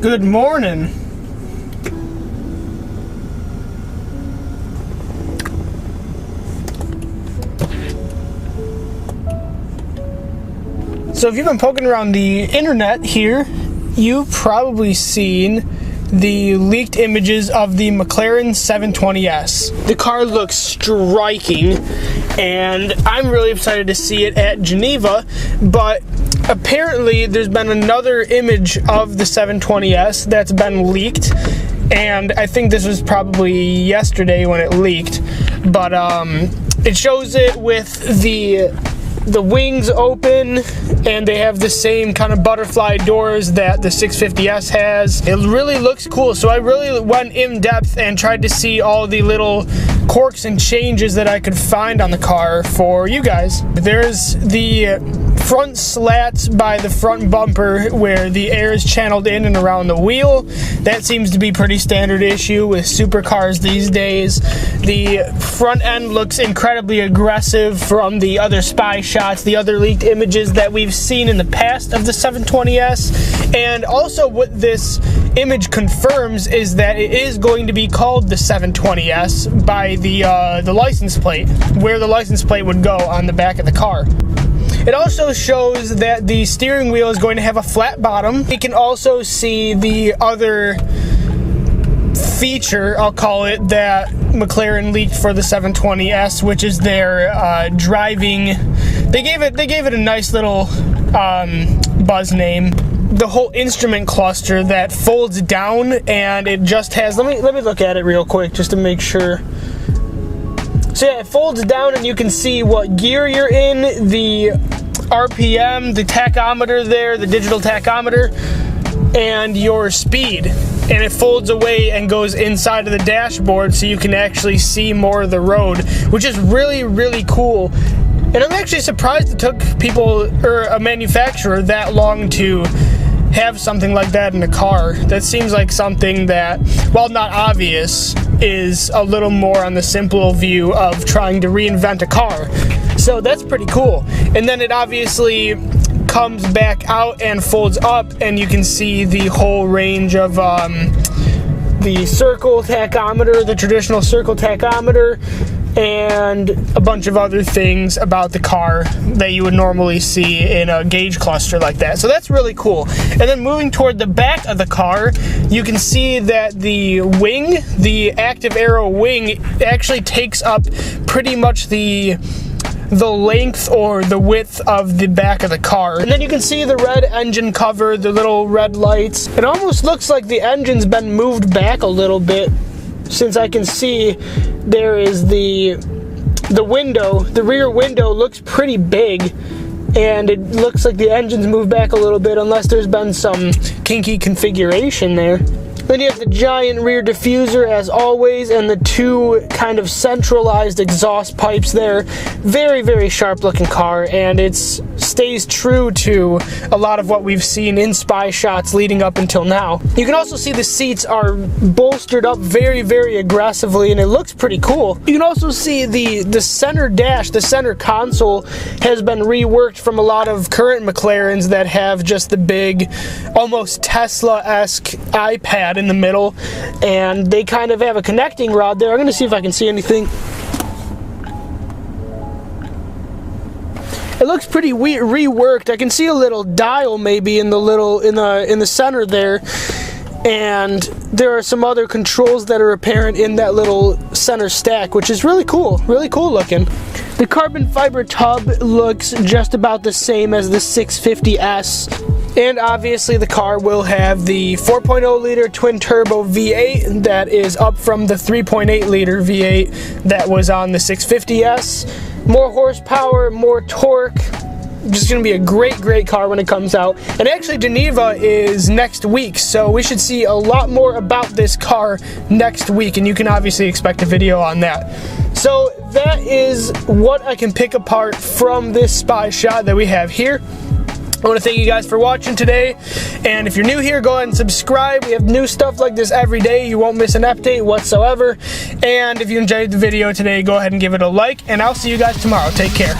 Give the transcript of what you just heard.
Good morning. So if you've been poking around the internet here, you've probably seen the leaked images of the Mclaren 720S. The car looks striking, and I'm really excited to see it at Geneva, but apparently there's been another image of the 720S that's been leaked, and I think this was probably yesterday when it leaked, but it shows it with the wings open, and they have the same kind of butterfly doors that the 650S has. It really looks cool, so I really went in depth and tried to see all the little quirks and changes that I could find on the car for you guys. There's the front slats by the front bumper where the air is channeled in and around the wheel. That seems to be pretty standard issue with supercars these days. The front end looks incredibly aggressive from the other spy shots, the other leaked images that we've seen in the past of the 720S. And also what this image confirms is that it is going to be called the 720S by the license plate, where the license plate would go on the back of the car. It also shows that the steering wheel is going to have a flat bottom. You can also see the other feature, I'll call it, that McLaren leaked for the 720S, which is their driving. They gave it a nice little buzz name. The whole instrument cluster that folds down, and it just has. Let me look at it real quick just to make sure. So yeah, it folds down and you can see what gear you're in, the RPM, the tachometer there, the digital tachometer, and your speed. And it folds away and goes inside of the dashboard so you can actually see more of the road, which is really, really cool. And I'm actually surprised it took people, or a manufacturer, that long to have something like that in a car. That seems like something that, while not obvious, is a little more on the simple view of trying to reinvent a car. So that's pretty cool. And then it obviously comes back out and folds up, and you can see the whole range of the circle tachometer, the traditional circle tachometer, and a bunch of other things about the car that you would normally see in a gauge cluster like that. So that's really cool. And then moving toward the back of the car, you can see that the wing, the active aero wing, actually takes up pretty much the length or the width of the back of the car. And then you can see the red engine cover, the little red lights. It almost looks like the engine's been moved back a little bit, since I can see there is the window. The rear window looks pretty big, and it looks like the engine's moved back a little bit, unless there's been some kinky configuration there. Then you have the giant rear diffuser as always, and the two kind of centralized exhaust pipes there. Very, very sharp looking car, and it stays true to a lot of what we've seen in spy shots leading up until now. You can also see the seats are bolstered up very, very aggressively, and it looks pretty cool. You can also see the center dash, the center console has been reworked from a lot of current McLarens that have just the big, almost Tesla-esque iPad in the middle, and they kind of have a connecting rod there. I'm going to see if I can see anything. It looks pretty reworked. I can see a little dial maybe in the center there, and there are some other controls that are apparent in that little center stack, which is really cool looking. The carbon fiber tub looks just about the same as the 650S. And obviously the car will have the 4.0 liter twin turbo V8 that is up from the 3.8 liter V8 that was on the 650S. More horsepower, more torque. Just going to be a great car when it comes out. And actually Geneva is next week, so we should see a lot more about this car next week, and you can obviously expect a video on that. So that is what I can pick apart from this spy shot that we have here. I want to thank you guys for watching today, and if you're new here, go ahead and subscribe. We have new stuff like this every day. You won't miss an update whatsoever. And if you enjoyed the video today, go ahead and give it a like, and I'll see you guys tomorrow. Take care.